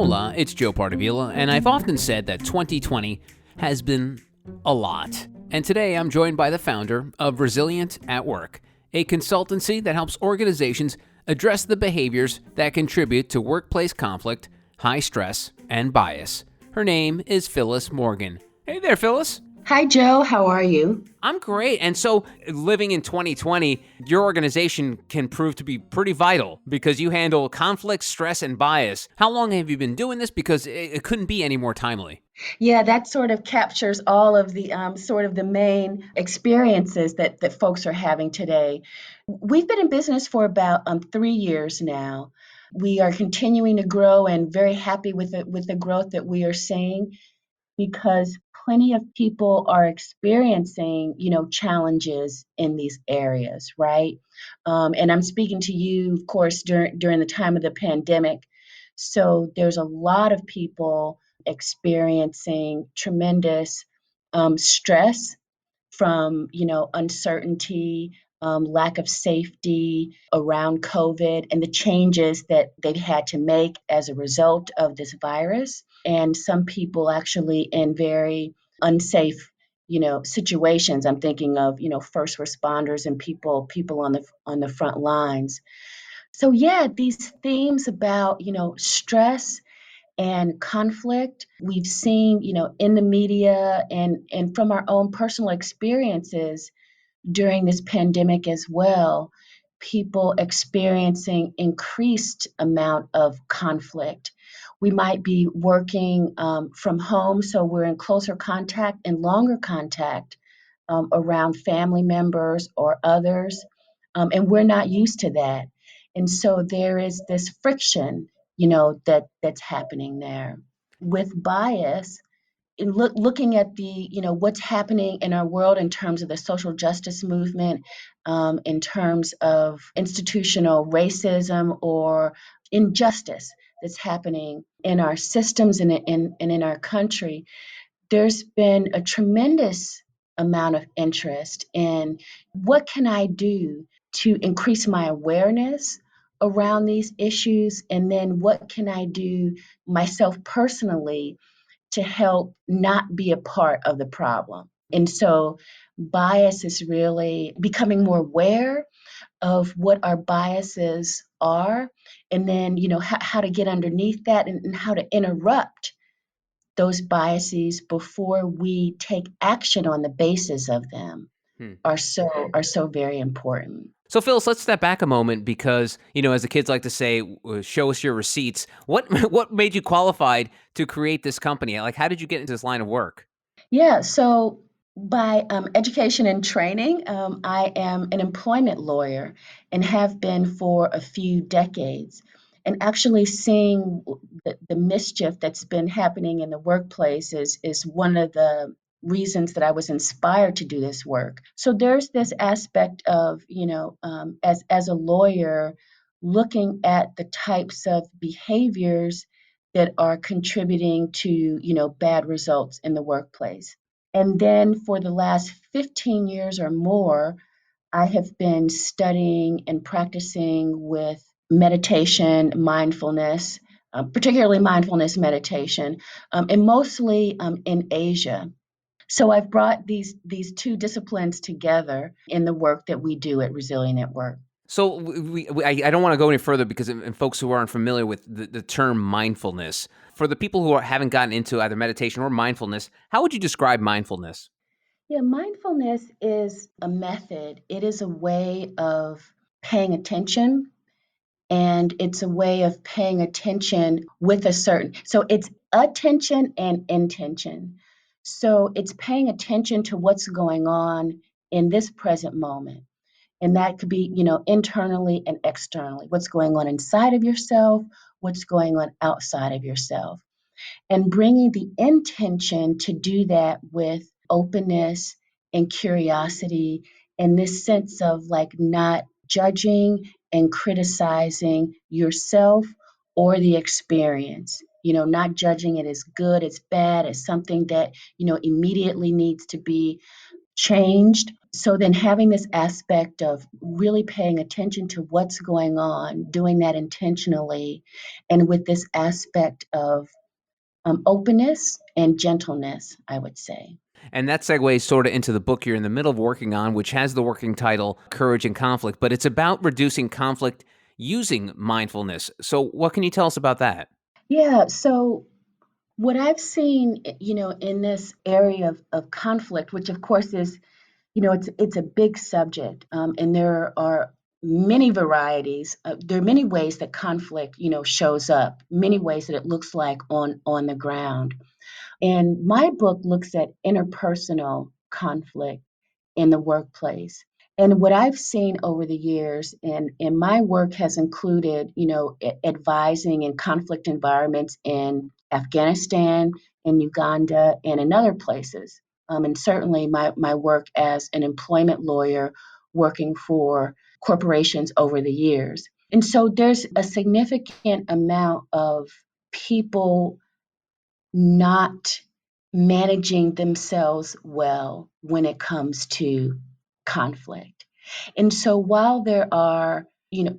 Hola, it's Joe Pardavila, and I've often said that 2020 has been a lot. And today I'm joined by the founder of Resilient at Work, a consultancy that helps organizations address the behaviors that contribute to workplace conflict, high stress, and bias. Her name is Phillis Morgan. Hey there, Phillis. Hi, Joe. How are you? I'm great. And so living in 2020, your organization can prove to be pretty vital because you handle conflict, stress, and bias. How long have you been doing this? Because it couldn't be any more timely. Yeah, that sort of captures all of the sort of the main experiences that folks are having today. We've been in business for about 3 years now. We are continuing to grow and very happy with the growth that we are seeing because plenty of people are experiencing, challenges in these areas, right? And I'm speaking to you, of course, during the time of the pandemic. So there's a lot of people experiencing tremendous stress from, uncertainty, lack of safety around COVID, and the changes that they've had to make as a result of this virus. And some people actually in very unsafe, situations. I'm thinking of, first responders and people on the front lines. So yeah, these themes about, stress and conflict we've seen, in the media and from our own personal experiences during this pandemic as well, people experiencing increased amount of conflict. We might be working from home, so we're in closer contact and longer contact around family members or others, and we're not used to that. And so there is this friction, that's happening there. With bias, looking at the what's happening in our world in terms of the social justice movement, in terms of institutional racism or injustice that's happening in our systems and in our country, there's been a tremendous amount of interest in what can I do to increase my awareness around these issues, and then what can I do myself personally to help not be a part of the problem. And so bias is really becoming more aware of what our biases are, and then, how to get underneath that, and how to interrupt those biases before we take action on the basis of them Hmm. are so very important. So, Phyllis, let's step back a moment because, as the kids like to say, show us your receipts. What what made you qualified to create this company? Like, how did you get into this line of work? Yeah, so by education and training, I am an employment lawyer and have been for a few decades. And actually seeing the mischief that's been happening in the workplace is one of the reasons that I was inspired to do this work. So there's this aspect of, as a lawyer, looking at the types of behaviors that are contributing to, bad results in the workplace. And then for the last 15 years or more, I have been studying and practicing with meditation, mindfulness, particularly mindfulness meditation, and mostly in Asia. So I've brought these two disciplines together in the work that we do at Resilient at Work. So, I don't want to go any further because, and folks who aren't familiar with the term mindfulness, for the people who haven't gotten into either meditation or mindfulness, how would you describe mindfulness? Yeah, mindfulness is a method. It is a way of paying attention, and it's a way of paying attention with a certain, so it's attention and intention. So it's paying attention to what's going on in this present moment. And that could be, internally and externally, what's going on inside of yourself, what's going on outside of yourself, and bringing the intention to do that with openness and curiosity, and this sense of like not judging and criticizing yourself or the experience, not judging it as good, as bad, as something that, immediately needs to be changed. So then having this aspect of really paying attention to what's going on, doing that intentionally, and with this aspect of openness and gentleness, I would say. And that segues sort of into the book you're in the middle of working on, which has the working title Courage in Conflict, but it's about reducing conflict using mindfulness. So, what can you tell us about that? Yeah, so what I've seen, in this area of conflict, which of course is, it's a big subject, and there are many varieties. There are many ways that conflict, shows up, many ways that it looks like on the ground. And my book looks at interpersonal conflict in the workplace. And what I've seen over the years, and my work has included, advising in conflict environments in Afghanistan, in Uganda, and in other places. And certainly my work as an employment lawyer working for corporations over the years. And so there's a significant amount of people not managing themselves well when it comes to conflict. And so while there are,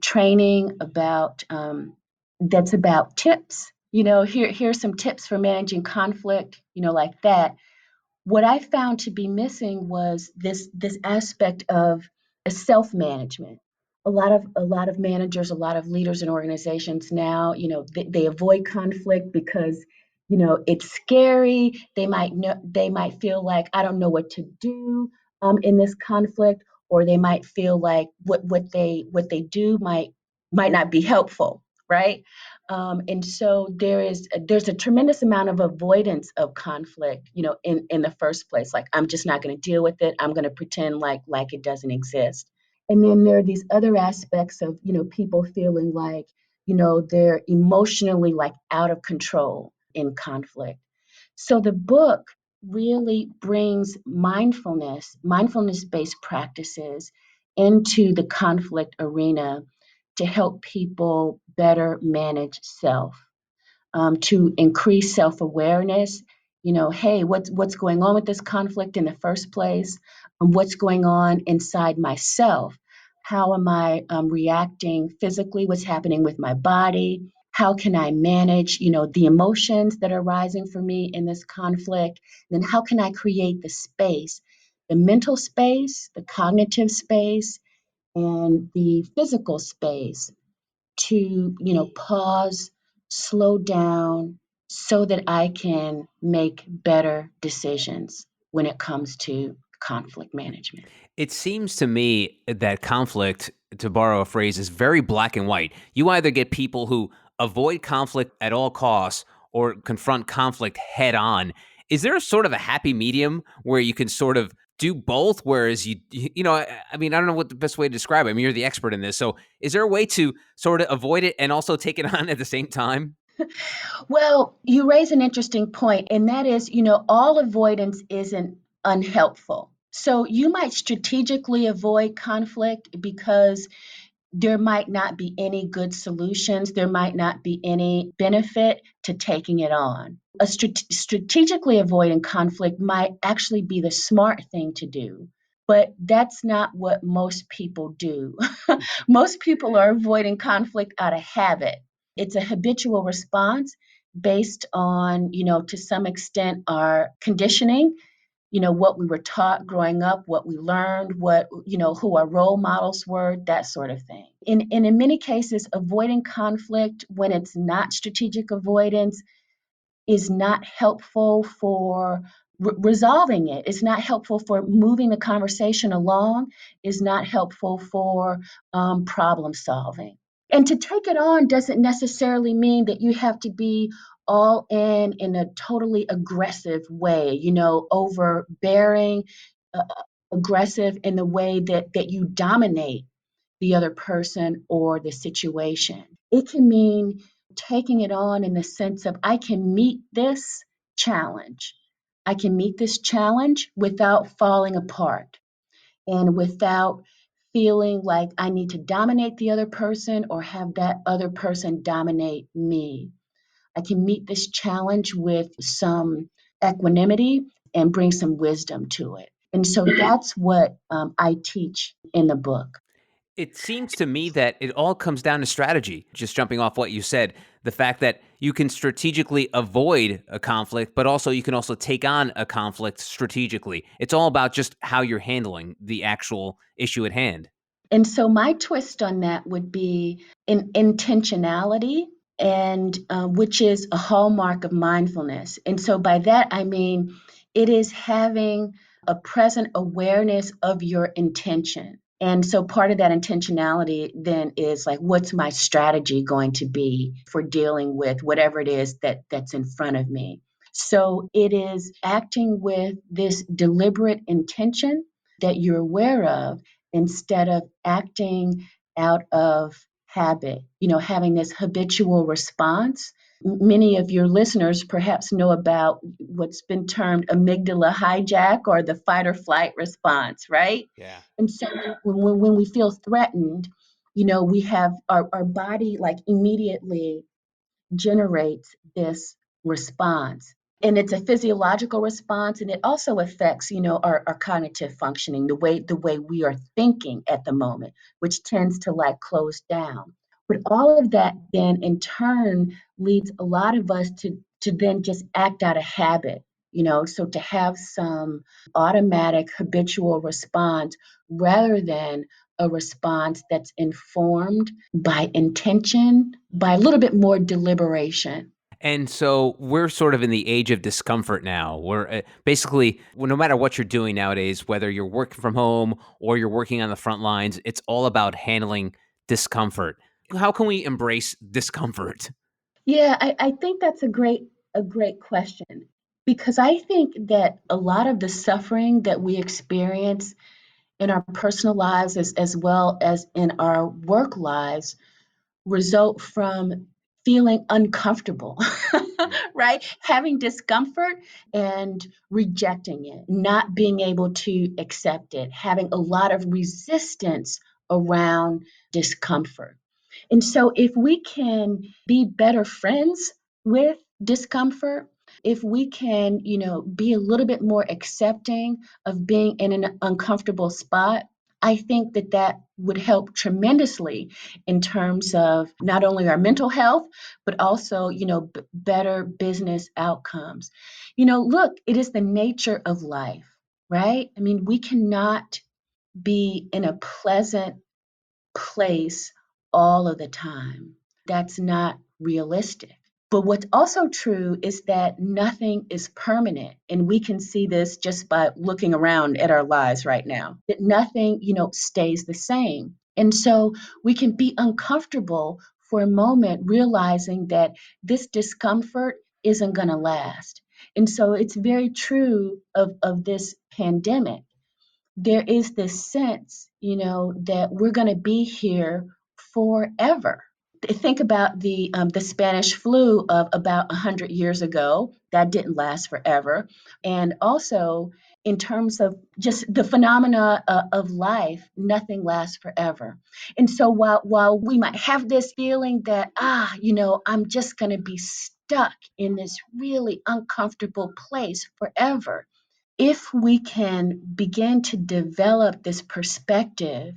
training about that's about tips, here's some tips for managing conflict, like that. What I found to be missing was this aspect of self-management. A lot of managers, a lot of leaders in organizations now, they avoid conflict because it's scary. They might feel like I don't know what to do in this conflict, or they might feel like what they do might not be helpful, right? And so there's a tremendous amount of avoidance of conflict, in the first place. Like I'm just not going to deal with it. I'm going to pretend like it doesn't exist. And then there are these other aspects of, people feeling like, they're emotionally like out of control in conflict. So the book really brings mindfulness-based practices into the conflict arena to help people better manage self, to increase self-awareness. Hey, what's going on with this conflict in the first place? What's going on inside myself? How am I reacting physically? What's happening with my body? How can I manage, the emotions that are rising for me in this conflict? And then how can I create the space, the mental space, the cognitive space, and the physical space to, pause, slow down so that I can make better decisions when it comes to conflict management. It seems to me that conflict, to borrow a phrase, is very black and white. You either get people who avoid conflict at all costs or confront conflict head on. Is there a sort of a happy medium where you can sort of do both? Whereas I mean, I don't know what the best way to describe it. I mean, you're the expert in this. So is there a way to sort of avoid it and also take it on at the same time? Well, you raise an interesting point, and that is, all avoidance isn't unhelpful. So you might strategically avoid conflict because there might not be any good solutions. There might not be any benefit to taking it on. Strategically avoiding conflict might actually be the smart thing to do, but that's not what most people do. Most people are avoiding conflict out of habit. It's a habitual response based on, to some extent, our conditioning, what we were taught growing up, what we learned, who our role models were, that sort of thing. And in many cases, avoiding conflict when it's not strategic avoidance is not helpful for resolving it. It's not helpful for moving the conversation along. Is not helpful for problem solving. And to take it on doesn't necessarily mean that you have to be all in a totally aggressive way, overbearing, uh, aggressive in the way that you dominate the other person or the situation. It can mean taking it on in the sense of I can meet this challenge. I can meet this challenge without falling apart and without feeling like I need to dominate the other person or have that other person dominate me. I can meet this challenge with some equanimity and bring some wisdom to it. And so that's what I teach in the book. It seems to me that it all comes down to strategy. Just jumping off what you said, the fact that you can strategically avoid a conflict, but also you can also take on a conflict strategically. It's all about just how you're handling the actual issue at hand. And so my twist on that would be in intentionality, and which is a hallmark of mindfulness. And so by that I mean it is having a present awareness of your intention. And so part of that intentionality then is like, what's my strategy going to be for dealing with whatever it is that's in front of me? So it is acting with this deliberate intention that you're aware of instead of acting out of habit, having this habitual response. Many of your listeners perhaps know about what's been termed amygdala hijack or the fight or flight response, right? Yeah. And so when we feel threatened, we have our body like immediately generates this response. And it's a physiological response, and it also affects, our cognitive functioning, the way we are thinking at the moment, which tends to like close down. But all of that then in turn leads a lot of us to then just act out of habit, so to have some automatic habitual response rather than a response that's informed by intention, by a little bit more deliberation. And so we're sort of in the age of discomfort now. We're basically, well, no matter what you're doing nowadays, whether you're working from home or you're working on the front lines, it's all about handling discomfort. How can we embrace discomfort? Yeah, I think that's a great question, because I think that a lot of the suffering that we experience in our personal lives as well as in our work lives result from feeling uncomfortable, right? Having discomfort and rejecting it, not being able to accept it, having a lot of resistance around discomfort. And so, if we can be better friends with discomfort, if we can, be a little bit more accepting of being in an uncomfortable spot, I think that that would help tremendously in terms of not only our mental health, but also, better business outcomes. Look, it is the nature of life, right? I mean, we cannot be in a pleasant place all of the time. That's not realistic. But what's also true is that nothing is permanent. And we can see this just by looking around at our lives right now, that nothing, stays the same. And so we can be uncomfortable for a moment, realizing that this discomfort isn't going to last. And so it's very true of this pandemic. There is this sense, that we're going to be here forever. Think about the Spanish flu of about 100 years ago. That didn't last forever, and also in terms of just the phenomena of life, nothing lasts forever. And so while we might have this feeling that I'm just going to be stuck in this really uncomfortable place forever, if we can begin to develop this perspective,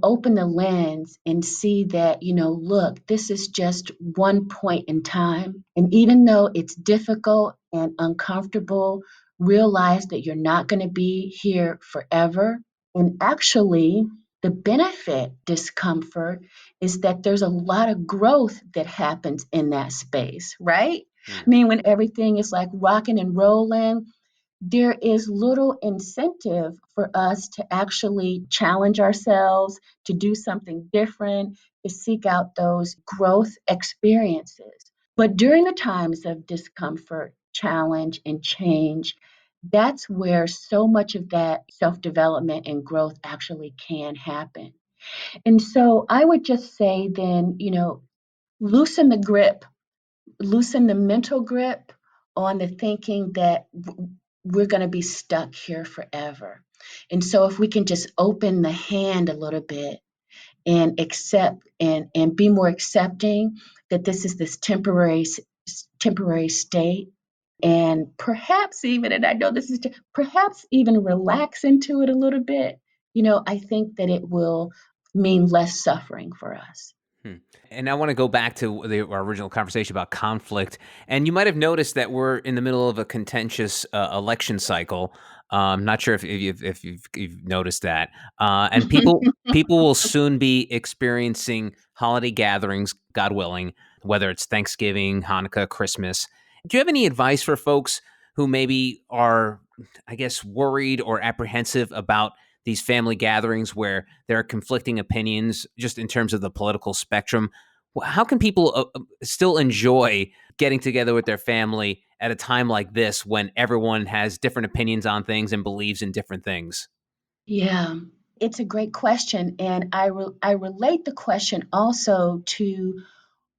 open the lens and see that, look, this is just one point in time. And even though it's difficult and uncomfortable, realize that you're not going to be here forever. And actually, the benefit discomfort is that there's a lot of growth that happens in that space, right? I mean, when everything is like rocking and rolling, there is little incentive for us to actually challenge ourselves, to do something different, to seek out those growth experiences. But during the times of discomfort, challenge, and change, that's where so much of that self development and growth actually can happen. And so I would just say then, loosen the grip, loosen the mental grip on the thinking that we're going to be stuck here forever. And so if we can just open the hand a little bit and accept and be more accepting that this is this temporary state, and perhaps even, and I know this is perhaps even relax into it a little bit, I think that it will mean less suffering for us. Hmm. And I want to go back to our original conversation about conflict. And you might have noticed that we're in the middle of a contentious election cycle. Not sure if you've noticed that. And people will soon be experiencing holiday gatherings, God willing, whether it's Thanksgiving, Hanukkah, Christmas. Do you have any advice for folks who maybe are, I guess, worried or apprehensive about these family gatherings where there are conflicting opinions just in terms of the political spectrum? How can people still enjoy getting together with their family at a time like this when everyone has different opinions on things and believes in different things? Yeah, it's a great question. And I relate the question also to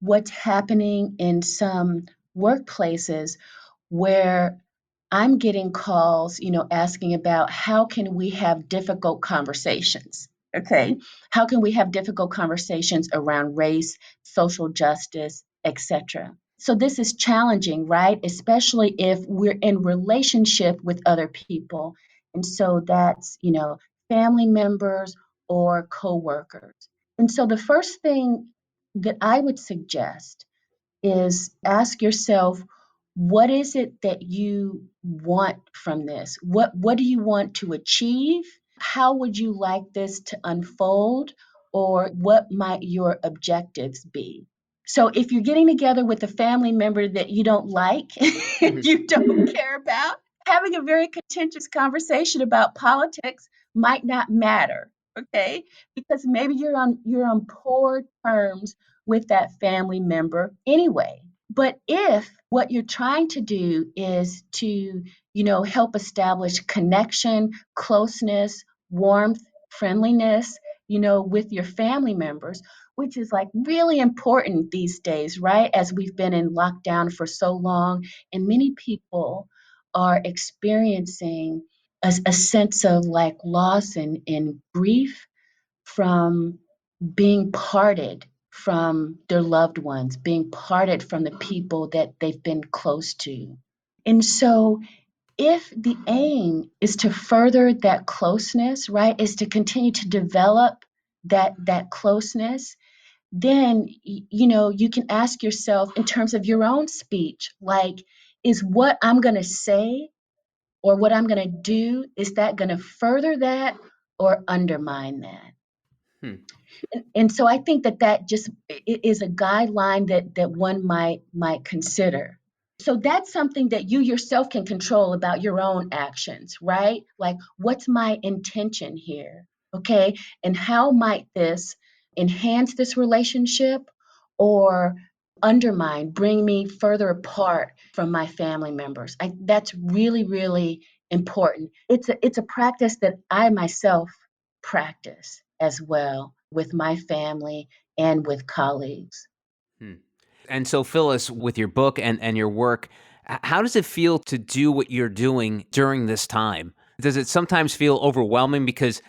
what's happening in some workplaces where I'm getting calls, asking about how can we have difficult conversations? Okay. How can we have difficult conversations around race, social justice, etc.? So this is challenging, right? Especially if we're in relationship with other people. And so that's, family members or coworkers. And so the first thing that I would suggest is ask yourself, what is it that you want from this? What do you want to achieve? How would you like this to unfold? Or what might your objectives be? So if you're getting together with a family member that you don't like, you don't care about, having a very contentious conversation about politics might not matter, okay? Because maybe you're on poor terms with that family member anyway. But if what you're trying to do is to, help establish connection, closeness, warmth, friendliness, with your family members, which is like really important these days, right? As we've been in lockdown for so long, and many people are experiencing a sense of like loss and grief from being parted from their loved ones, being parted from the people that they've been close to. And so, if the aim is to further that closeness, right, is to continue to develop that closeness, then you can ask yourself in terms of your own speech, like, is what I'm going to say or what I'm going to do, is that going to further that or undermine that? Hmm. And so I think that just is a guideline that one might consider. So that's something that you yourself can control about your own actions, right? Like, what's my intention here? Okay. And how might this enhance this relationship or undermine, bring me further apart from my family members? That's really, really important. It's a practice that I myself practice as well with my family and with colleagues. Hmm. And so, Phyllis, with your book and your work, how does it feel to do what you're doing during this time? Does it sometimes feel overwhelming because,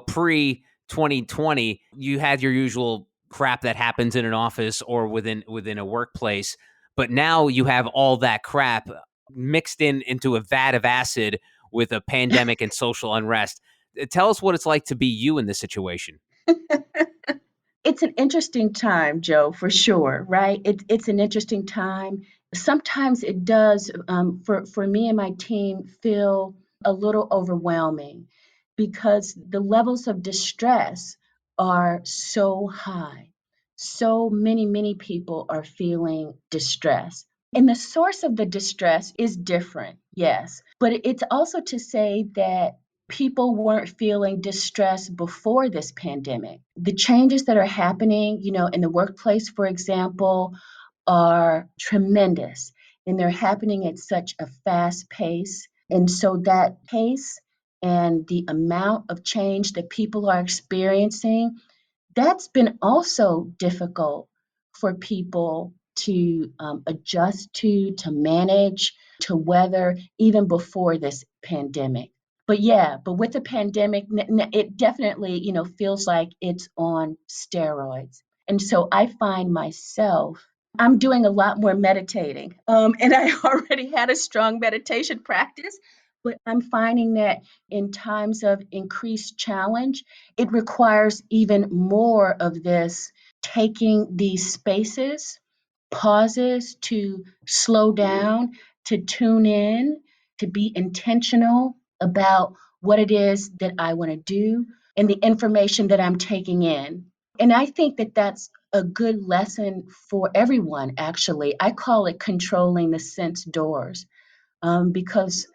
pre 2020, you had your usual crap that happens in an office or within a workplace, but now you have all that crap mixed into a vat of acid with a pandemic and social unrest. Tell us what it's like to be you in this situation. It's an interesting time, Joe, for sure, right? It's an interesting time. Sometimes it does, for me and my team, feel a little overwhelming because the levels of distress are so high. So many people are feeling distress. And the source of the distress is different, yes. But it's also to say that people weren't feeling distress before this pandemic. The changes that are happening, in the workplace, for example, are tremendous and they're happening at such a fast pace. And so that pace and the amount of change that people are experiencing, that's been also difficult for people to adjust to manage, to weather, even before this pandemic. But yeah, but with the pandemic, it definitely, feels like it's on steroids. And so I find myself I'm doing a lot more meditating. And I already had a strong meditation practice, but I'm finding that in times of increased challenge, it requires even more of this taking these spaces, pauses to slow down, to tune in, to be intentional about what it is that I want to do and the information that I'm taking in. And I think that that's a good lesson for everyone, actually. I call it controlling the sense doors, because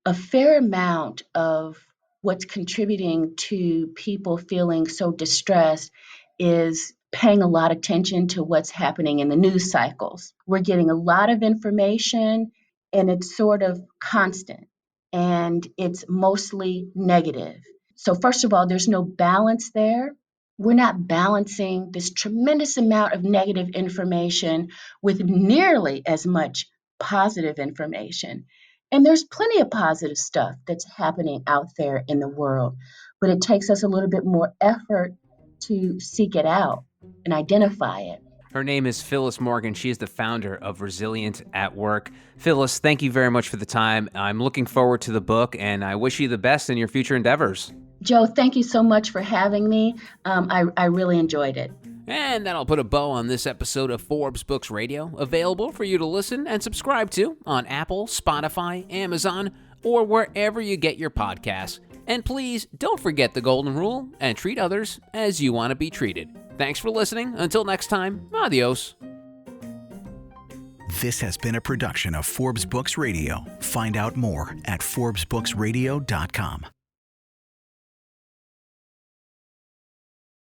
a fair amount of what's contributing to people feeling so distressed is paying a lot of attention to what's happening in the news cycles. We're getting a lot of information and it's sort of constant and it's mostly negative. So, first of all, there's no balance there. We're not balancing this tremendous amount of negative information with nearly as much positive information. And there's plenty of positive stuff that's happening out there in the world, but it takes us a little bit more effort to seek it out and identify it. Her name is Phillis Morgan. She is the founder of Resilient at Work. Phillis, thank you very much for the time. I'm looking forward to the book, and I wish you the best in your future endeavors. Joe, thank you so much for having me. I really enjoyed it. And that'll put a bow on this episode of Forbes Books Radio, available for you to listen and subscribe to on Apple, Spotify, Amazon, or wherever you get your podcasts. And please don't forget the golden rule and treat others as you want to be treated. Thanks for listening. Until next time, adios. This has been a production of Forbes Books Radio. Find out more at ForbesBooksRadio.com.